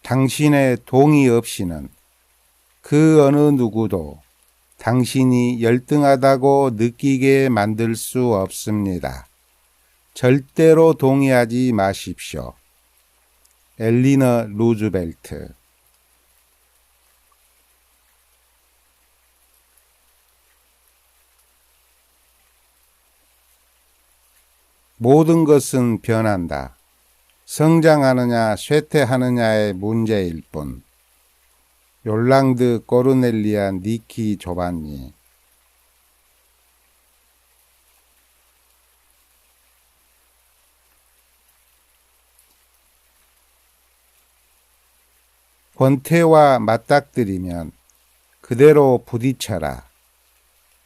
당신의 동의 없이는 그 어느 누구도 당신이 열등하다고 느끼게 만들 수 없습니다. 절대로 동의하지 마십시오. 엘리너 루즈벨트. 모든 것은 변한다. 성장하느냐 쇠퇴하느냐의 문제일 뿐. 욜랑드 꼬르넬리아 니키 조반니. 권태와 맞닥뜨리면 그대로 부딪혀라.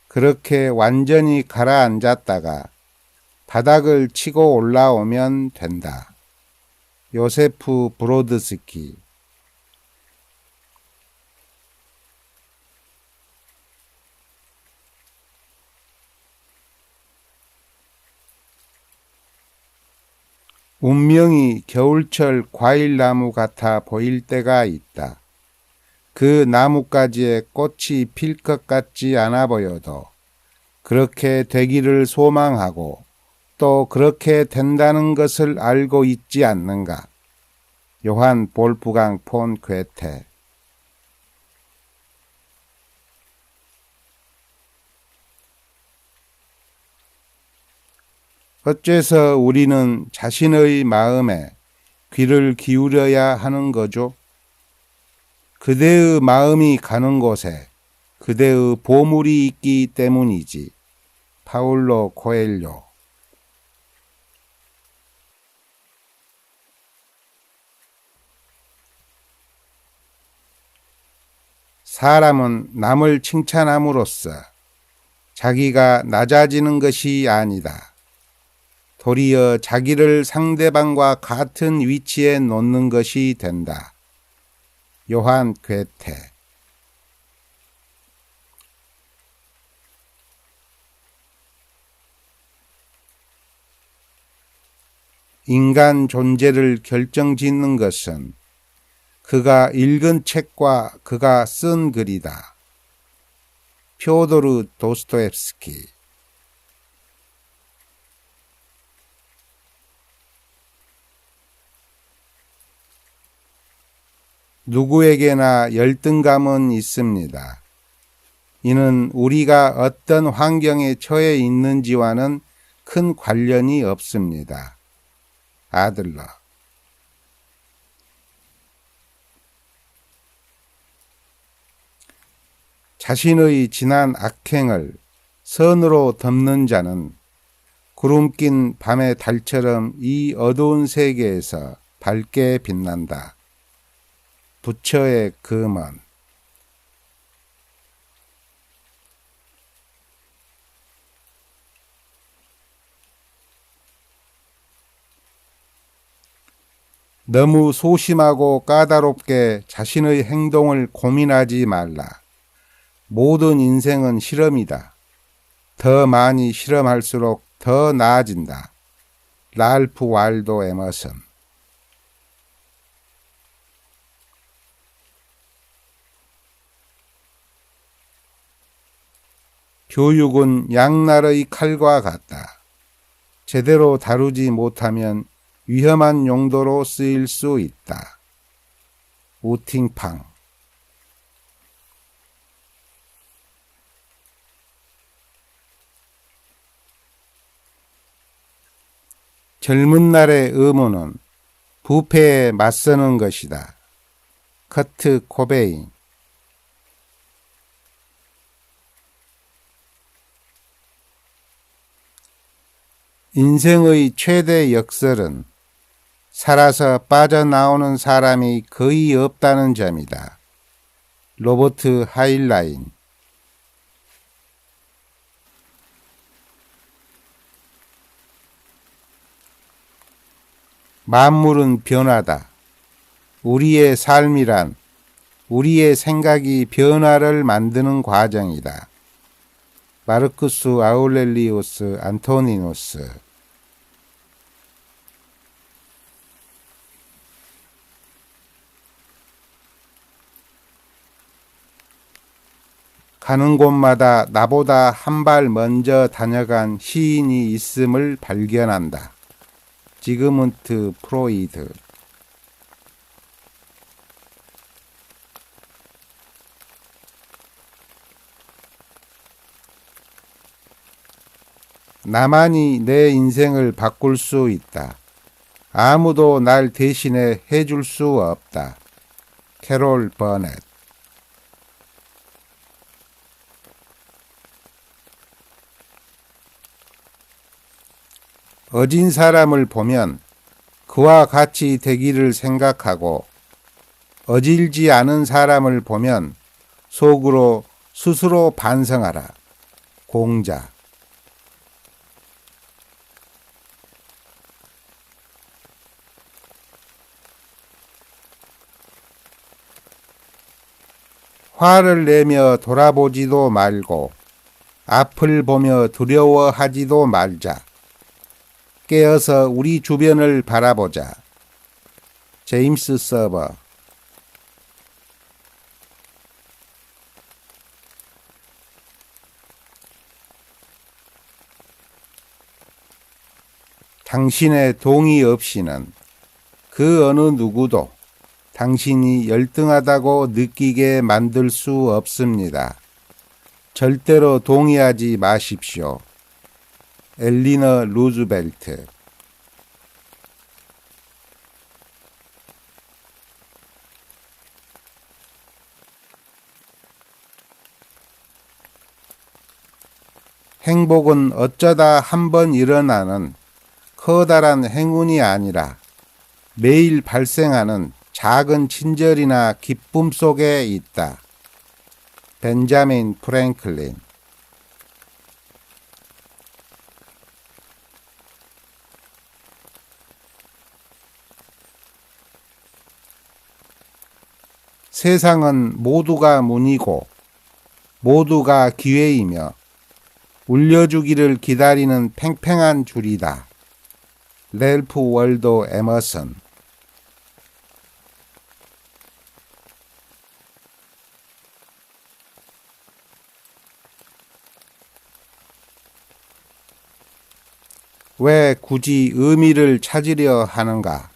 그렇게 완전히 가라앉았다가 바닥을 치고 올라오면 된다. 요세프 브로드스키. 운명이 겨울철 과일나무 같아 보일 때가 있다. 그 나뭇가지에 꽃이 필 것 같지 않아 보여도 그렇게 되기를 소망하고 또 그렇게 된다는 것을 알고 있지 않는가? 요한 볼프강 폰 괴테. 어째서 우리는 자신의 마음에 귀를 기울여야 하는 거죠? 그대의 마음이 가는 곳에 그대의 보물이 있기 때문이지. 파울로 코엘료. 사람은 남을 칭찬함으로써 자기가 낮아지는 것이 아니다. 도리어 자기를 상대방과 같은 위치에 놓는 것이 된다. 요한 괴테. 인간 존재를 결정짓는 것은 그가 읽은 책과 그가 쓴 글이다. 퓨오도르 도스토옙스키. 누구에게나 열등감은 있습니다. 이는 우리가 어떤 환경에 처해 있는지와는 큰 관련이 없습니다. 아들러. 자신의 지난 악행을 선으로 덮는 자는 구름 낀 밤의 달처럼 이 어두운 세계에서 밝게 빛난다. 부처의 금언. 너무 소심하고 까다롭게 자신의 행동을 고민하지 말라. 모든 인생은 실험이다. 더 많이 실험할수록 더 나아진다. 랄프 waldo 에머슨. 교육은 양날의 칼과 같다. 제대로 다루지 못하면 위험한 용도로 쓰일 수 있다. 우팅팡. 젊은 날의 의무는 부패에 맞서는 것이다. 커트 코베인. 인생의 최대 역설은 살아서 빠져나오는 사람이 거의 없다는 점이다. 로버트 하일라인. 만물은 변화다. 우리의 삶이란 우리의 생각이 변화를 만드는 과정이다. 마르쿠스 아울렐리우스 안토니누스. 가는 곳마다 나보다 한 발 먼저 다녀간 시인이 있음을 발견한다. 지그문트 프로이드. 나만이 내 인생을 바꿀 수 있다. 아무도 날 대신에 해줄 수 없다. 캐롤 버넷. 어진 사람을 보면 그와 같이 되기를 생각하고 어질지 않은 사람을 보면 속으로 스스로 반성하라. 공자. 화를 내며 돌아보지도 말고 앞을 보며 두려워하지도 말자. 깨어서 우리 주변을 바라보자. 제임스 서버. 당신의 동의 없이는 그 어느 누구도 당신이 열등하다고 느끼게 만들 수 없습니다. 절대로 동의하지 마십시오. 엘리너 루즈벨트. 행복은 어쩌다 한 번 일어나는 커다란 행운이 아니라 매일 발생하는 작은 친절이나 기쁨 속에 있다. 벤자민 프랭클린. 세상은 모두가 문이고 모두가 기회이며 울려주기를 기다리는 팽팽한 줄이다. 랠프 월도 에머슨. 왜 굳이 의미를 찾으려 하는가?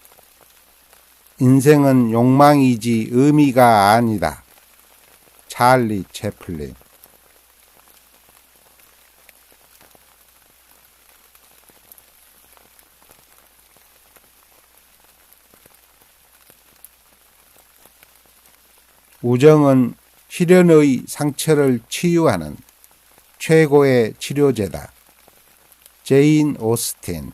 인생은 욕망이지 의미가 아니다. 찰리 채플린. 우정은 시련의 상처를 치유하는 최고의 치료제다. 제인 오스틴.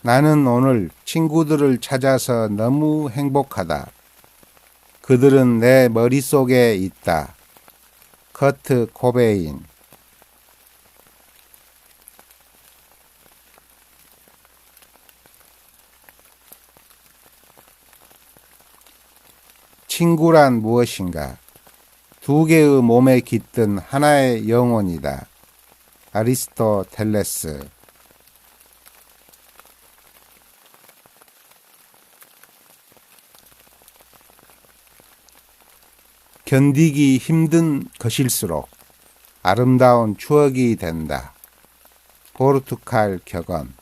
나는 오늘 친구들을 찾아서 너무 행복하다. 그들은 내 머릿속에 있다. 커트 코베인. 친구란 무엇인가? 두 개의 몸에 깃든 하나의 영혼이다. 아리스토텔레스. 견디기 힘든 것일수록 아름다운 추억이 된다. 포르투갈 격언.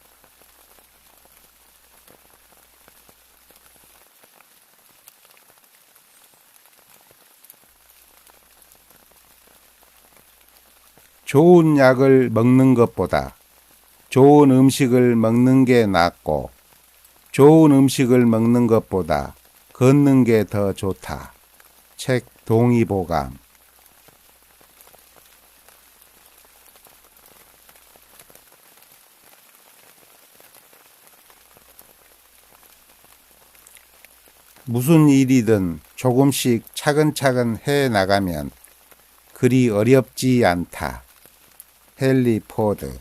좋은 약을 먹는 것보다 좋은 음식을 먹는 게 낫고 좋은 음식을 먹는 것보다 걷는 게 더 좋다. 책 동의보감. 무슨 일이든 조금씩 차근차근 해 나가면 그리 어렵지 않다. 헨리 포드.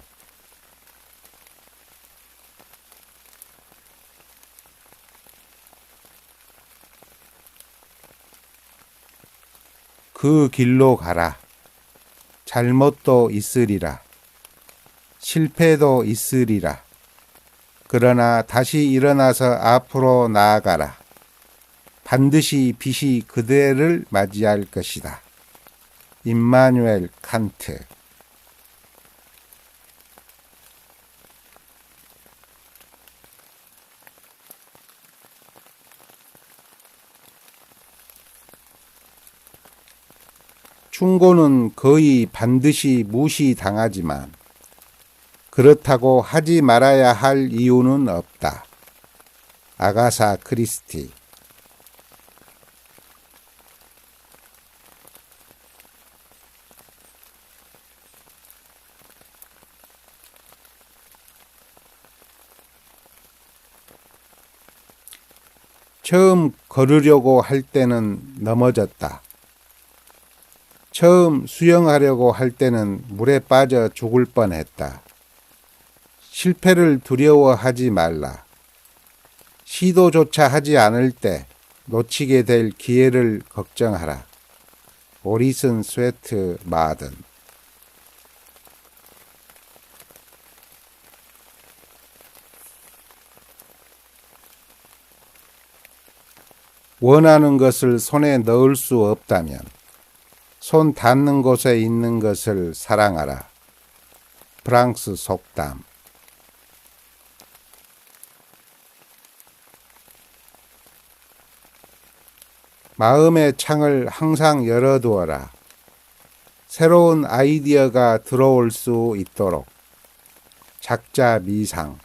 그 길로 가라. 잘못도 있으리라. 실패도 있으리라. 그러나 다시 일어나서 앞으로 나아가라. 반드시 빛이 그대를 맞이할 것이다. 임마누엘 칸트. 충고는 거의 반드시 무시당하지만 그렇다고 하지 말아야 할 이유는 없다. 아가사 크리스티. 처음 걸으려고 할 때는 넘어졌다. 처음 수영하려고 할 때는 물에 빠져 죽을 뻔했다. 실패를 두려워하지 말라. 시도조차 하지 않을 때 놓치게 될 기회를 걱정하라. 오리슨 스웨트 마든. 원하는 것을 손에 넣을 수 없다면 손 닿는 곳에 있는 것을 사랑하라. 프랑스 속담. 마음의 창을 항상 열어두어라. 새로운 아이디어가 들어올 수 있도록. 작자 미상.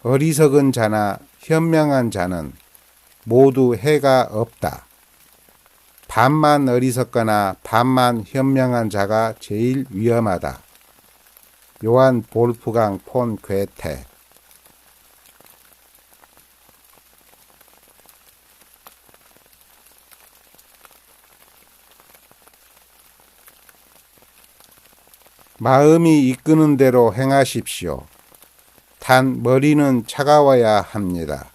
어리석은 자나 현명한 자는 모두 해가 없다. 반만 어리석거나 반만 현명한 자가 제일 위험하다. 요한 볼프강 폰 괴테. 마음이 이끄는 대로 행하십시오. 단 머리는 차가워야 합니다.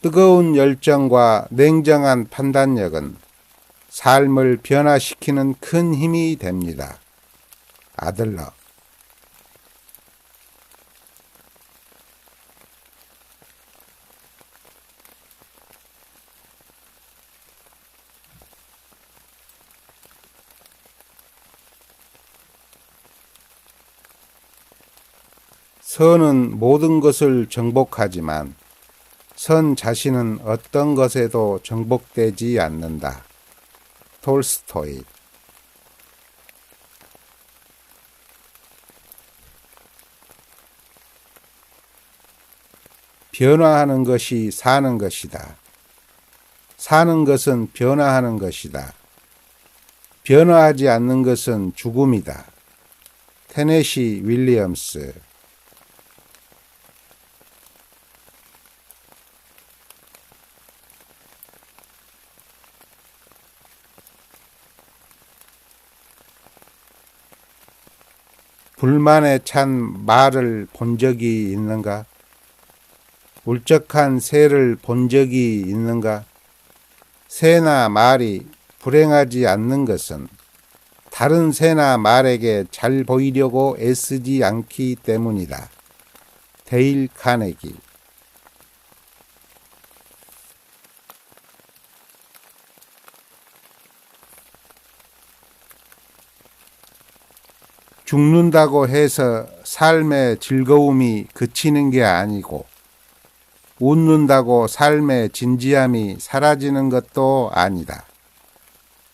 뜨거운 열정과 냉정한 판단력은 삶을 변화시키는 큰 힘이 됩니다. 아들러. 선은 모든 것을 정복하지만 선 자신은 어떤 것에도 정복되지 않는다. 톨스토이. 변화하는 것이 사는 것이다. 사는 것은 변화하는 것이다. 변화하지 않는 것은 죽음이다. 테네시 윌리엄스. 불만에 찬 말을 본 적이 있는가? 울적한 새를 본 적이 있는가? 새나 말이 불행하지 않는 것은 다른 새나 말에게 잘 보이려고 애쓰지 않기 때문이다. 데일 카네기. 죽는다고 해서 삶의 즐거움이 그치는 게 아니고 웃는다고 삶의 진지함이 사라지는 것도 아니다.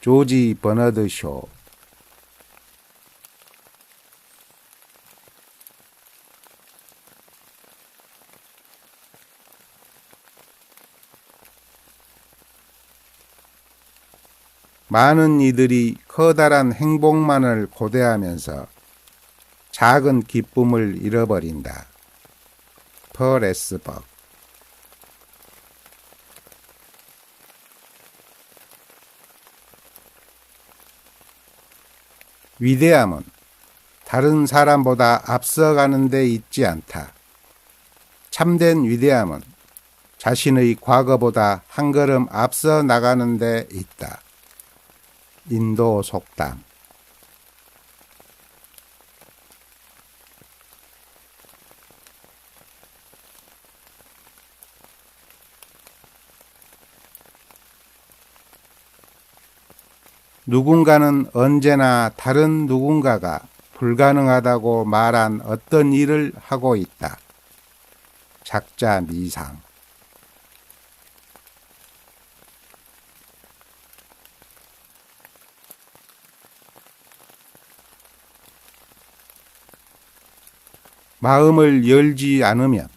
조지 버너드 쇼. 많은 이들이 커다란 행복만을 고대하면서 작은 기쁨을 잃어버린다. 펄 에스벅. 위대함은 다른 사람보다 앞서가는 데 있지 않다. 참된 위대함은 자신의 과거보다 한 걸음 앞서 나가는 데 있다. 인도 속담. 누군가는 언제나 다른 누군가가 불가능하다고 말한 어떤 일을 하고 있다. 작자 미상. 마음을 열지 않으면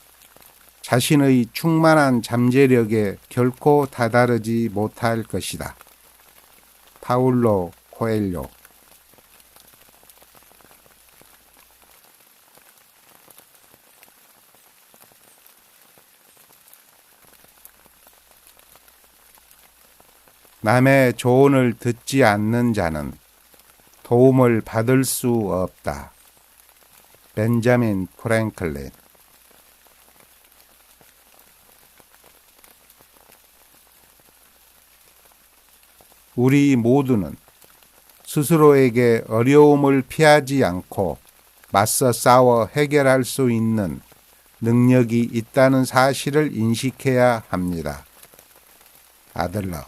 자신의 충만한 잠재력에 결코 다다르지 못할 것이다. 파울로 코엘료. 남의 조언을 듣지 않는 자는 도움을 받을 수 없다. 벤자민 프랭클린. 우리 모두는 스스로에게 어려움을 피하지 않고 맞서 싸워 해결할 수 있는 능력이 있다는 사실을 인식해야 합니다. 아들러.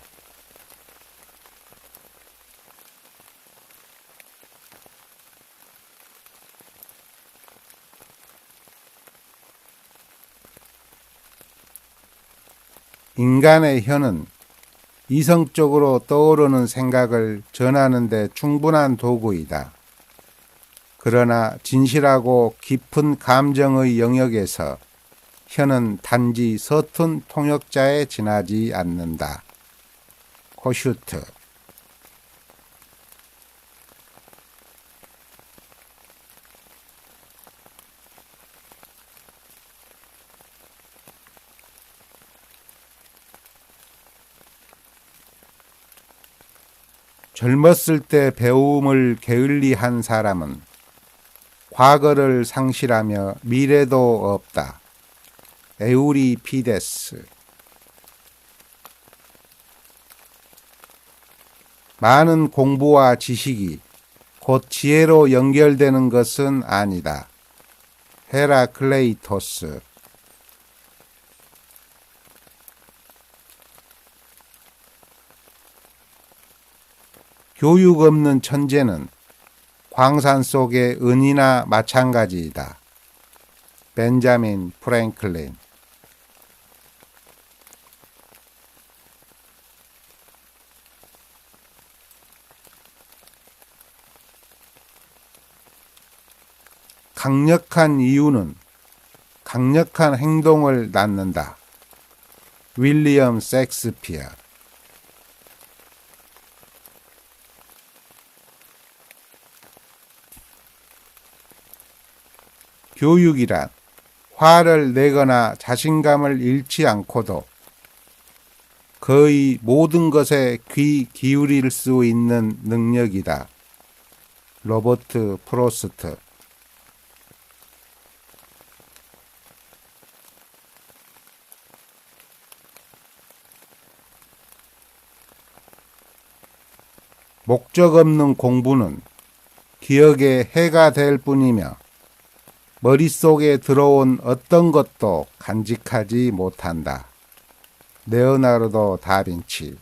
인간의 혀는 이성적으로 떠오르는 생각을 전하는 데 충분한 도구이다. 그러나 진실하고 깊은 감정의 영역에서 혀는 단지 서툰 통역자에 지나지 않는다. 코슈트. 젊었을 때 배움을 게을리한 사람은 과거를 상실하며 미래도 없다. 에우리피데스. 많은 공부와 지식이 곧 지혜로 연결되는 것은 아니다. 헤라클레이토스. 교육 없는 천재는 광산 속의 은이나 마찬가지이다. 벤자민 프랭클린. 강력한 이유는 강력한 행동을 낳는다. 윌리엄 셰익스피어. 교육이란 화를 내거나 자신감을 잃지 않고도 거의 모든 것에 귀 기울일 수 있는 능력이다. 로버트 프로스트. 목적 없는 공부는 기억에 해가 될 뿐이며 머릿속에 들어온 어떤 것도 간직하지 못한다. 레오나르도 다빈치.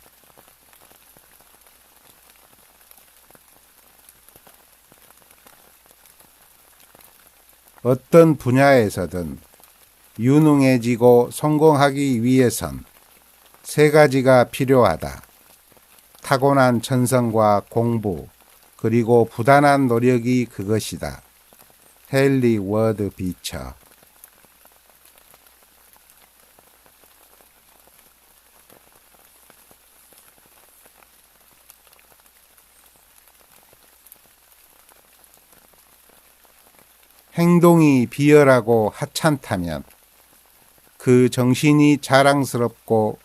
어떤 분야에서든 유능해지고 성공하기 위해선 세 가지가 필요하다. 타고난 천성과 공부, 그리고 부단한 노력이 그것이다. 헨리 워드 비처. 행동이 비열하고 하찮다면 그 정신이 자랑스럽고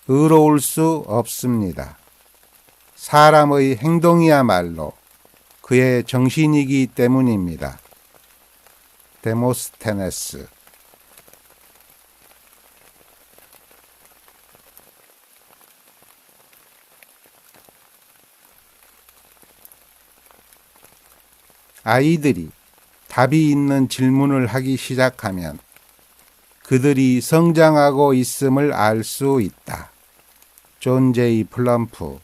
의로울 수 없습니다. 사람의 행동이야말로 그의 정신이기 때문입니다. 데모스테네스. 아이들이 답이 있는 질문을 하기 시작하면 그들이 성장하고 있음을 알 수 있다. 존 제이 플럼프.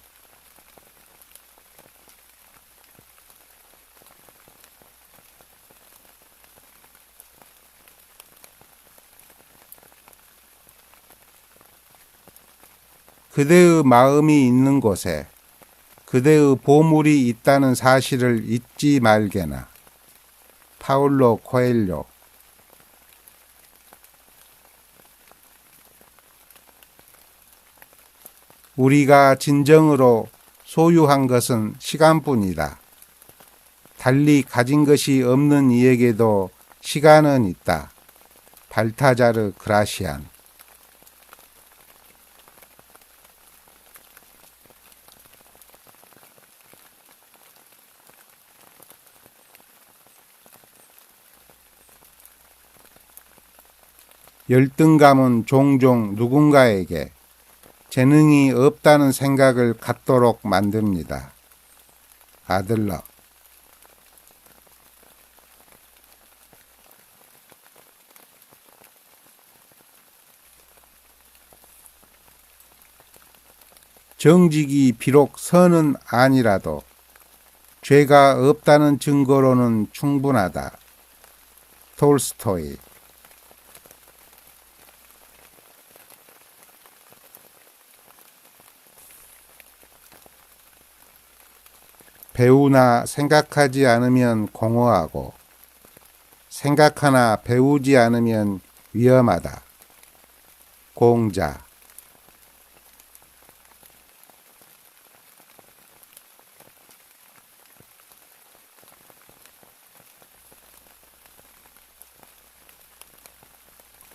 그대의 마음이 있는 곳에 그대의 보물이 있다는 사실을 잊지 말게나. 파울로 코엘료. 우리가 진정으로 소유한 것은 시간뿐이다. 달리 가진 것이 없는 이에게도 시간은 있다. 발타자르 그라시안. 열등감은 종종 누군가에게 재능이 없다는 생각을 갖도록 만듭니다. 아들러. 정직이 비록 선은 아니라도 죄가 없다는 증거로는 충분하다. 톨스토이. 배우나 생각하지 않으면 공허하고 생각하나 배우지 않으면 위험하다. 공자.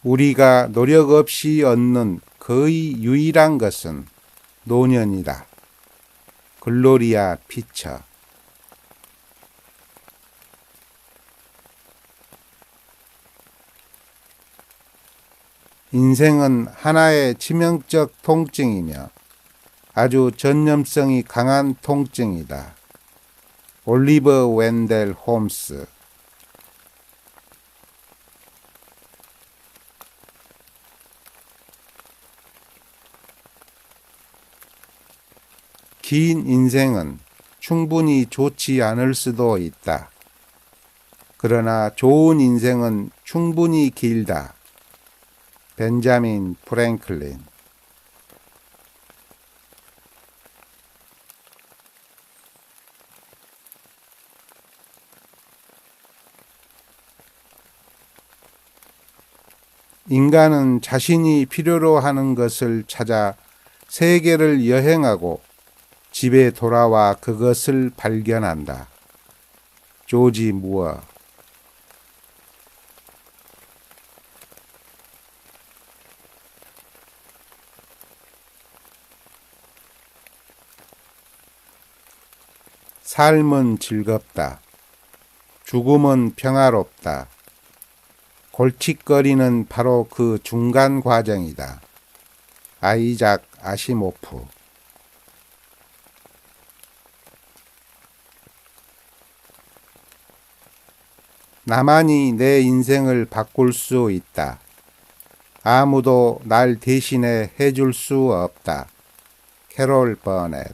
우리가 노력 없이 얻는 거의 유일한 것은 노년이다. 글로리아 피처. 인생은 하나의 치명적 통증이며 아주 전염성이 강한 통증이다. 올리버 웬델 홈스. 긴 인생은 충분히 좋지 않을 수도 있다. 그러나 좋은 인생은 충분히 길다. 벤자민 프랭클린. 인간은 자신이 필요로 하는 것을 찾아 세계를 여행하고 집에 돌아와 그것을 발견한다. 조지 무어. 삶은 즐겁다. 죽음은 평화롭다. 골칫거리는 바로 그 중간 과정이다. 아이작 아시모프. 나만이 내 인생을 바꿀 수 있다. 아무도 날 대신에 해줄 수 없다. 캐롤 버넷.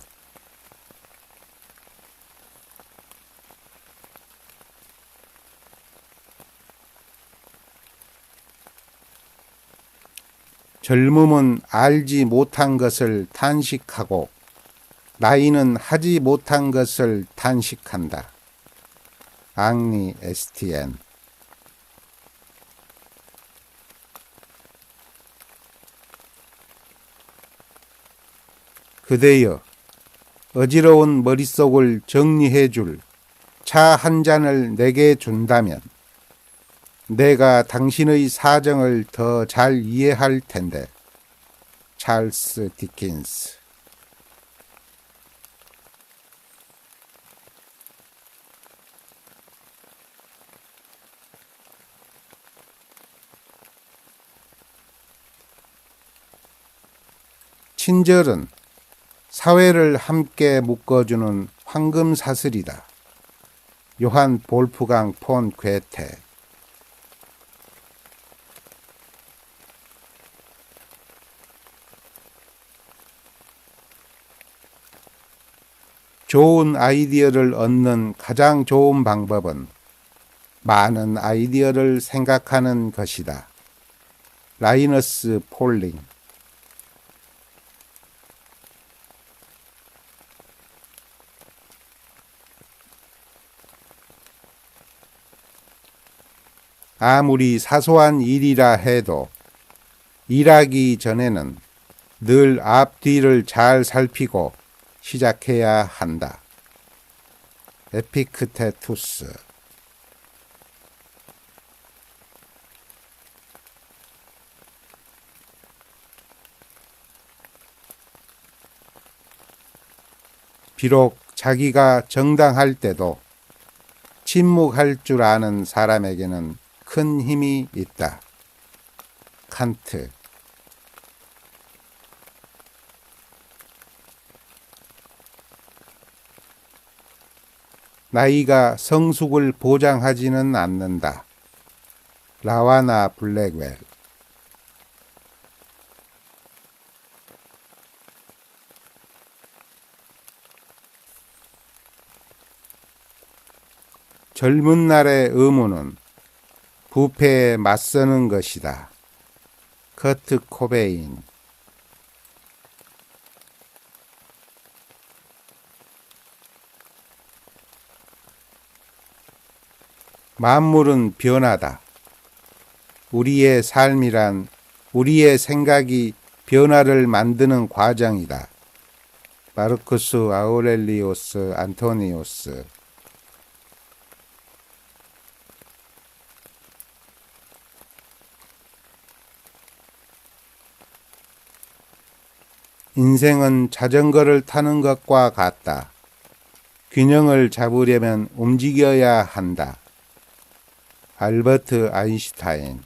젊음은 알지 못한 것을 탄식하고 나이는 하지 못한 것을 탄식한다. 앙리 에스티엔. 그대여, 어지러운 머릿속을 정리해 줄 차 한 잔을 내게 준다면 내가 당신의 사정을 더 잘 이해할 텐데. 찰스 디킨스. 친절은 사회를 함께 묶어주는 황금 사슬이다. 요한 볼프강 폰 괴테. 좋은 아이디어를 얻는 가장 좋은 방법은 많은 아이디어를 생각하는 것이다. 라이너스 폴링. 아무리 사소한 일이라 해도 일하기 전에는 늘 앞뒤를 잘 살피고 시작해야 한다. 에픽테투스. 비록 자기가 정당할 때도 침묵할 줄 아는 사람에게는 큰 힘이 있다. 칸트. 나이가 성숙을 보장하지는 않는다. 라와나 블랙웰. 젊은 날의 의무는 부패에 맞서는 것이다. 커트 코베인. 만물은 변하다. 우리의 삶이란 우리의 생각이 변화를 만드는 과정이다. 마르쿠스 아우렐리우스 안토니우스. 인생은 자전거를 타는 것과 같다. 균형을 잡으려면 움직여야 한다. 알버트 아인슈타인.